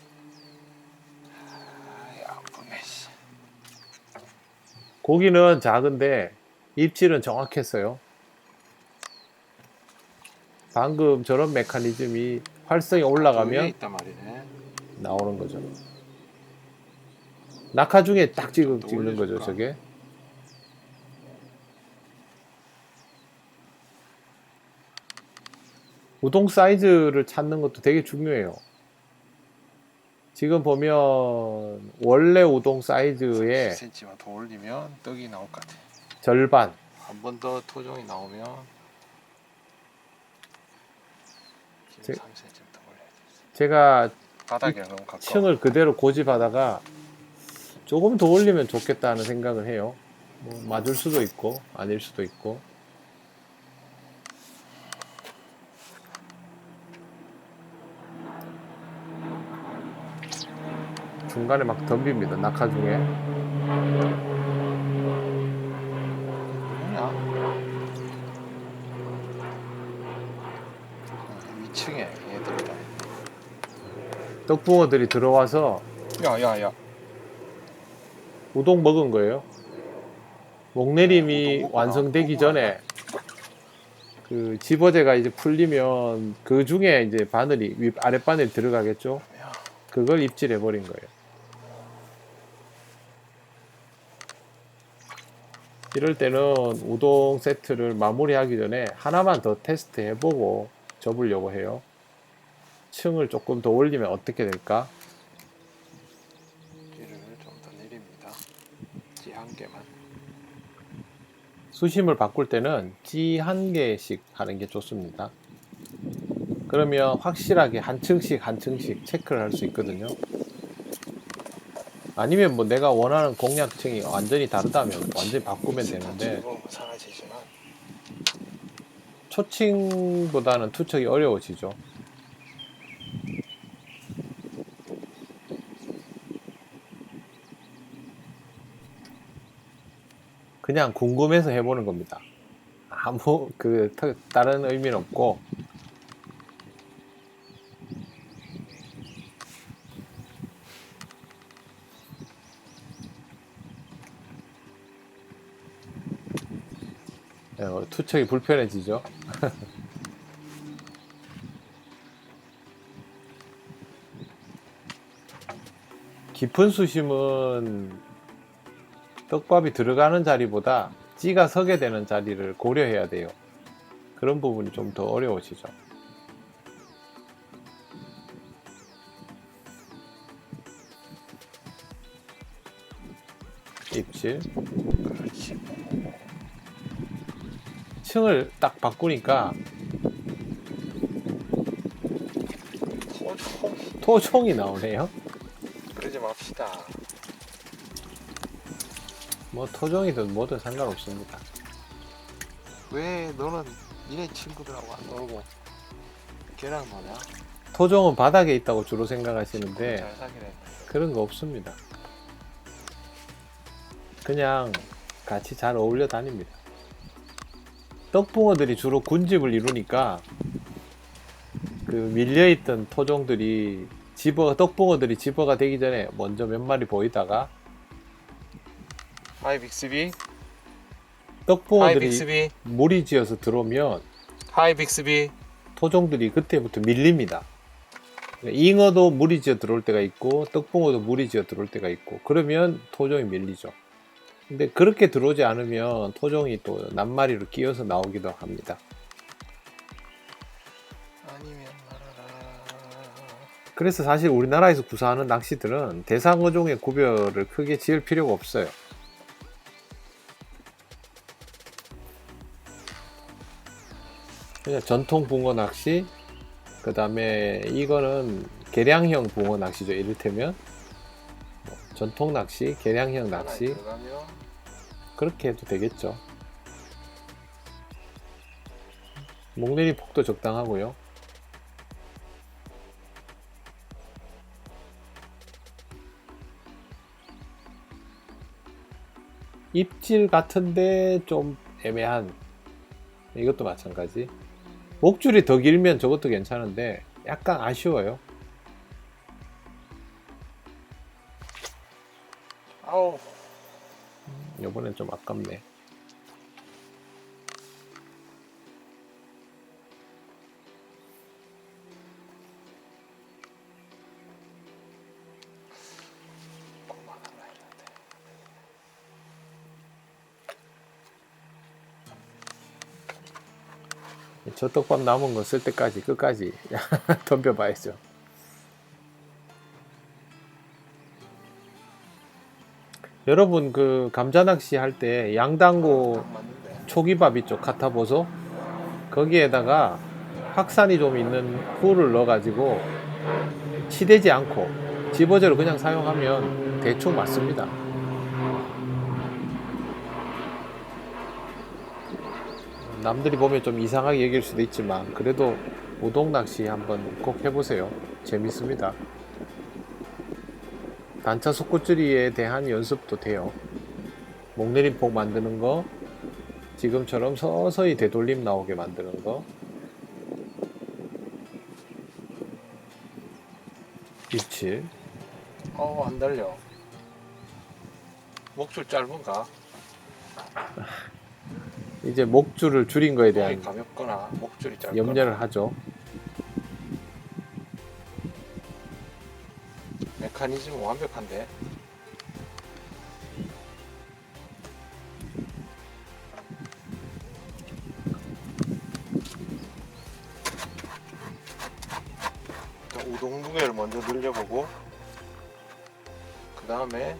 고기는 작은데 입질은 정확했어요. 방금 저런 메커니즘이 활성이 올라가면 있단 말이네. 나오는 거죠. 낙하 중에 딱 찍는 거죠, 저게. 우동 사이즈를 찾는 것도 되게 중요해요. 지금 보면 원래 우동 사이즈의 10cm만 더 올리면 떡이 나올 것 같아. 절반, 한 번 더 토종이 나오면 제- 3cm 더 올려야 돼. 제가 바닥이랑 너무 가까워. 층을 그대로 고집하다가 조금 더 올리면 좋겠다는 생각을 해요. 뭐 맞을 수도 있고 아닐 수도 있고. 중간에 막 덤빕니다, 낙하 중에. 뭐냐? 위층에 얘들이다. 떡붕어들이 들어와서 야야야. 우동 먹은 거예요. 목내림이 우동 먹고 완성되기 나왔구나. 전에 그 집어제가 이제 풀리면 그 중에 이제 바늘이 아랫바늘이 들어가겠죠. 야, 그걸 입질해 버린 거예요. 이럴 때는 우동 세트를 마무리하기 전에 하나만 더 테스트 해보고 접으려고 해요. 층을 조금 더 올리면 어떻게 될까? 길을 좀 더 내립니다. 찌 한 개만. 수심을 바꿀 때는 찌 한 개씩 하는 게 좋습니다. 그러면 확실하게 한 층씩 한 층씩 체크를 할 수 있거든요. 아니면 뭐 내가 원하는 공략층이 완전히 다르다면 완전히 바꾸면 되는데, 사라지지만 초층보다는 투척이 어려워지죠. 그냥 궁금해서 해보는 겁니다. 아무 다른 의미는 없고. 투척이 불편해지죠. 깊은 수심은 떡밥이 들어가는 자리보다 찌가 서게 되는 자리를 고려해야 돼요. 그런 부분이 좀 더 어려워지죠. 입질. 그렇지. 층을 딱 바꾸니까 토종 토종이 나오네요. 그러지 맙시다. 뭐 토종이든 뭐든 상관없습니다. 왜 너는 니네 친구들하고 안 놀고 걔랑 노냐? 토종은 바닥에 있다고 주로 생각하시는데 잘 사귀네. 그런 거 없습니다. 그냥 같이 잘 어울려 다닙니다. 떡붕어들이 주로 군집을 이루니까 그 밀려있던 토종들이 떡붕어들이 집어가 되기 전에 먼저 몇 마리 보이다가 하이 빅스비. 하이 떡붕어들이 빅스비. 무리지어서 들어오면 하이 빅스비. 토종들이 그때부터 밀립니다. 잉어도 무리지어 들어올 때가 있고 떡붕어도 무리지어 들어올 때가 있고 그러면 토종이 밀리죠. 근데 그렇게 들어오지 않으면 토종이 또 낱마리로 끼어서 나오기도 합니다. 아니면 말아라. 그래서 사실 우리나라에서 구사하는 낚시들은 대상어종의 구별을 크게 지을 필요가 없어요. 그냥 전통 붕어 낚시, 그 다음에 이거는 개량형 붕어 낚시죠. 이를테면 뭐 전통 낚시, 개량형 하나에 낚시 들어가면 그렇게 해도 되겠죠. 목내리 폭도 적당하고요. 입질 같은데 좀 애매한 이것도 마찬가지. 목줄이 더 길면 저것도 괜찮은데 약간 아쉬워요. 아우 이번엔 좀 아깝네. 그만하라 했는데. 저 떡밥 남은 거 쓸 때까지 끝까지 덤벼봐야죠. 여러분 그 감자 낚시 할 때 양단고 딱 맞는데. 초기밥 있죠, 카타보소. 거기에다가 확산이 좀 있는 풀을 넣어가지고 치대지 않고 집어제로 그냥 사용하면 대충 맞습니다. 남들이 보면 좀 이상하게 여길 수도 있지만 그래도 우동 낚시 한번 꼭 해보세요. 재밌습니다. 단차 속구줄이에 대한 연습도 돼요. 목내림폭 만드는 거, 지금처럼 서서히 되돌림 나오게 만드는 거, 입질. 안 달려. 목줄 짧은가? 이제 목줄을 줄인 거에 목이 대한 가볍거나 목줄이 짧거나. 염려를 하죠. 메커니즘 완벽한데. 일단 우동 무게를 먼저 늘려보고 그 다음에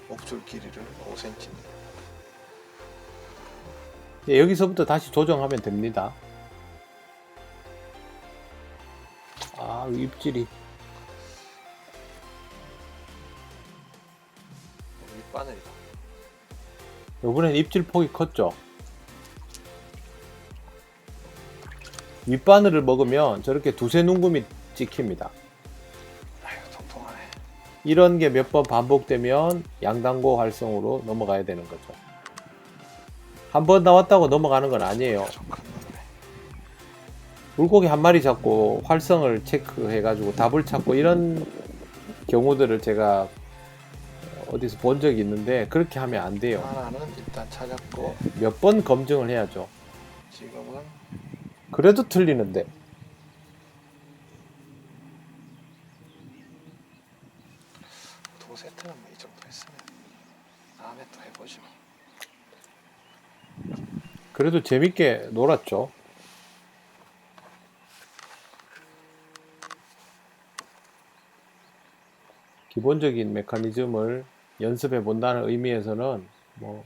목줄 길이를 5cm. 여기서부터 다시 조정하면 됩니다. 아, 입질이. 윗바늘이다. 이번엔 입질 폭이 컸죠. 윗바늘을 먹으면 저렇게 두세 눈금이 찍힙니다. 아이고 통통하네. 이런 게 몇 번 반복되면 양단고 활성으로 넘어가야 되는 거죠. 한 번 나왔다고 넘어가는 건 아니에요. 좀 큰 놈이네. 물고기 한 마리 잡고 활성을 체크해가지고 답을 찾고 이런 경우들을 제가 어디서 본 적이 있는데 그렇게 하면 안 돼요. 하나는 일단 찾았고 몇 번 검증을 해야죠. 지금은 그래도 틀리는데. 두 세트는 뭐 이 정도 했으면 다음에 또 해보죠. 그래도 재밌게 놀았죠. 기본적인 메커니즘을 연습해 본다는 의미에서는 뭐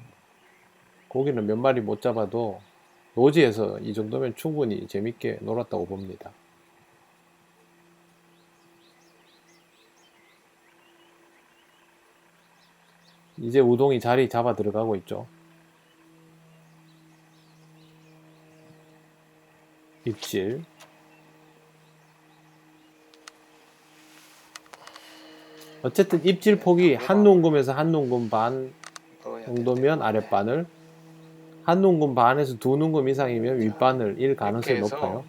고기는 몇 마리 못 잡아도 노지에서 이 정도면 충분히 재밌게 놀았다고 봅니다. 이제 우동이 자리 잡아 들어가고 있죠. 입질. 어쨌든 입질 폭이 한 농금에서 한 농금 반 넣어야 정도면 되는데. 아랫바늘, 한 농금 반에서 두 농금 이상이면 윗바늘일 가능성이 이렇게 해서 높아요.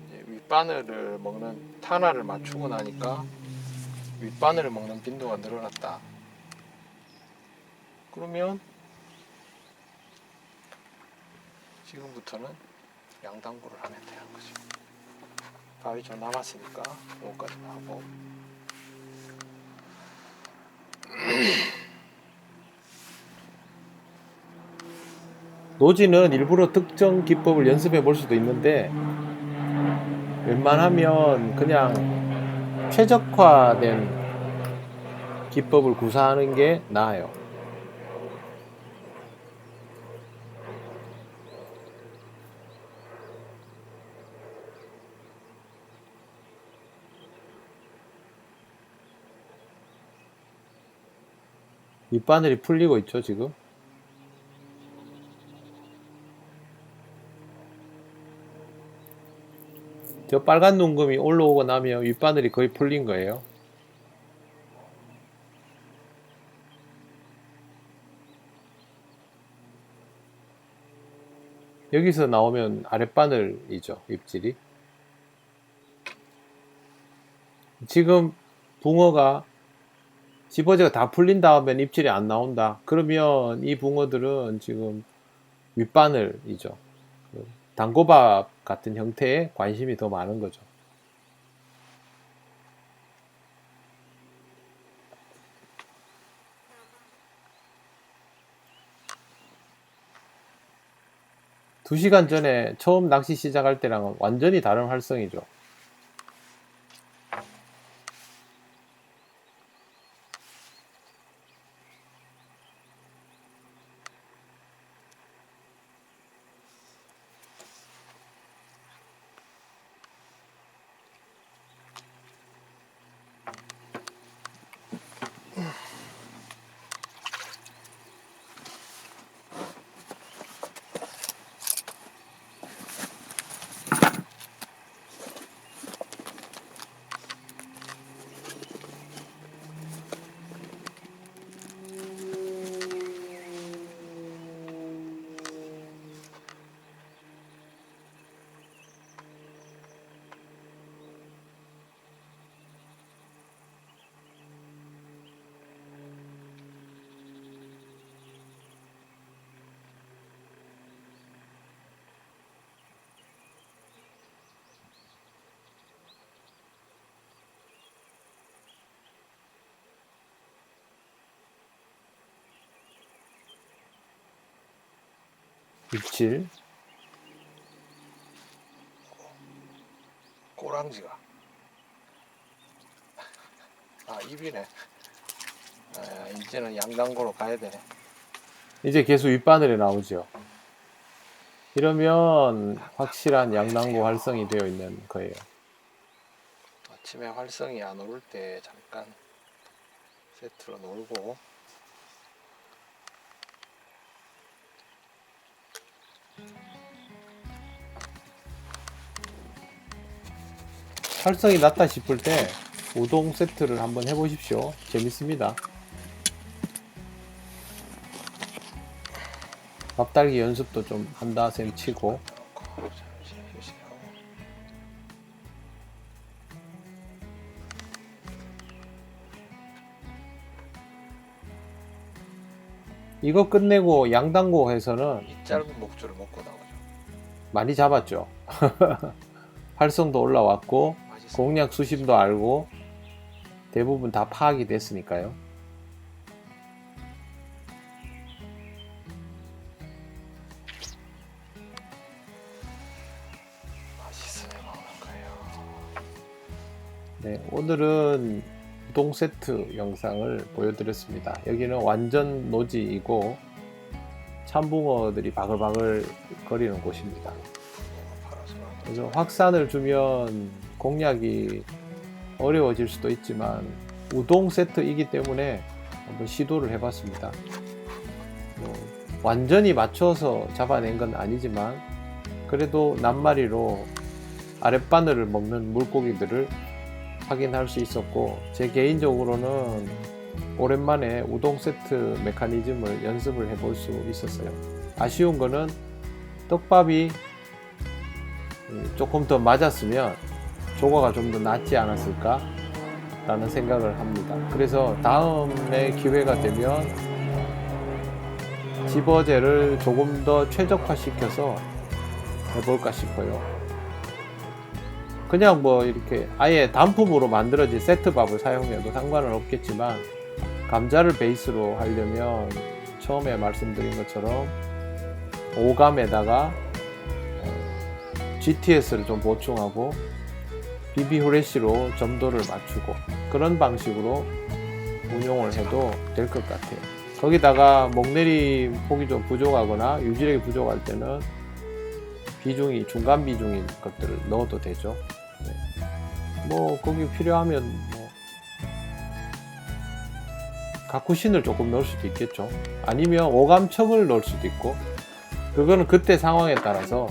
이제 윗바늘을 먹는 탄화를 맞추고 나니까 윗바늘을 먹는 빈도가 늘어났다. 그러면 지금부터는 양당구를 하면 되는 거죠. 바위 좀 남았으니까 요거까지만 하고. 노지는 일부러 특정 기법을 연습해 볼 수도 있는데 웬만하면 그냥 최적화된 기법을 구사하는 게 나아요. 윗바늘이 풀리고 있죠, 지금. 저 빨간 농금이 올라오고 나면 윗바늘이 거의 풀린 거예요. 여기서 나오면 아랫바늘이죠, 입질이. 지금 붕어가 집어제가 다 풀린 다음엔 입질이 안 나온다. 그러면 이 붕어들은 지금 윗바늘이죠. 당고밥 같은 형태에 관심이 더 많은 거죠. 두 시간 전에 처음 낚시 시작할 때랑은 완전히 다른 활성이죠. 입질. 꼬랑지가. 아, 입이네. 아, 이제는 양당구로 가야 되네. 이제 계속 윗바늘에 나오죠. 이러면 확실한 양당고 활성이 되어 있는 거예요. 아침에 활성이 안 오를 때 잠깐 세트로 놀고. 활성이 낮다 싶을 때 우동 세트를 한번 해보십시오. 재밌습니다. 밥달기 연습도 좀 한다 셈 치고. 잠시 휴식하고. 이거 끝내고 양당고 해서는 이 짧은 목줄을 먹고 나오죠. 많이 잡았죠. 활성도 올라왔고 맛있어. 공략 수심도 알고 대부분 다 파악이 됐으니까요. 맛있으면 먹는 거예요. 네, 오늘은 우동 세트 영상을 보여드렸습니다. 여기는 완전 노지이고 참붕어들이 바글바글 거리는 곳입니다. 파라솔. 그래서 확산을 주면 공략이 어려워질 수도 있지만 우동 세트이기 때문에 한번 시도를 해봤습니다. 완전히 맞춰서 잡아낸 건 아니지만 그래도 낱마리로 아랫바늘을 먹는 물고기들을 확인할 수 있었고, 제 개인적으로는 오랜만에 우동 세트 메커니즘을 연습을 해볼 수 있었어요. 아쉬운 거는 떡밥이 조금 더 맞았으면 조과가 좀 더 낫지 않았을까 라는 생각을 합니다. 그래서 다음에 기회가 되면 집어제를 조금 더 최적화시켜서 해볼까 싶어요. 그냥 뭐 이렇게 아예 단품으로 만들어진 세트밥을 사용해도 상관은 없겠지만, 감자를 베이스로 하려면 처음에 말씀드린 것처럼 오감에다가 GTS를 좀 보충하고 BB 후레쉬로 점도를 맞추고 그런 방식으로 운용을 해도 될 것 같아요. 거기다가 목내림 폭이 좀 부족하거나 유지력이 부족할 때는 비중이 중간 비중인 것들을 넣어도 되죠. 네. 뭐 거기 필요하면 뭐 가쿠신을 조금 넣을 수도 있겠죠. 아니면 오감척을 넣을 수도 있고, 그거는 그때 상황에 따라서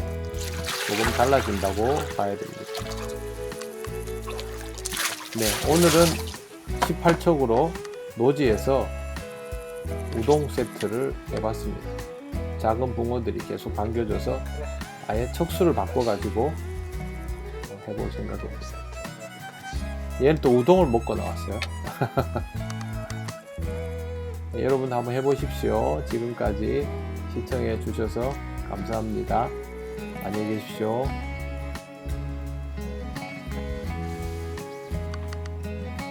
조금 달라진다고 봐야 됩니다. 네, 오늘은 18척으로 노지에서 우동 세트를 해봤습니다. 작은 붕어들이 계속 반겨줘서 아예 척수를 바꿔가지고 해볼 생각입니다. 얘는 또 우동을 먹고 나왔어요. 네, 여러분 한번 해보십시오. 지금까지 시청해 주셔서 감사합니다. 안녕히 계십시오.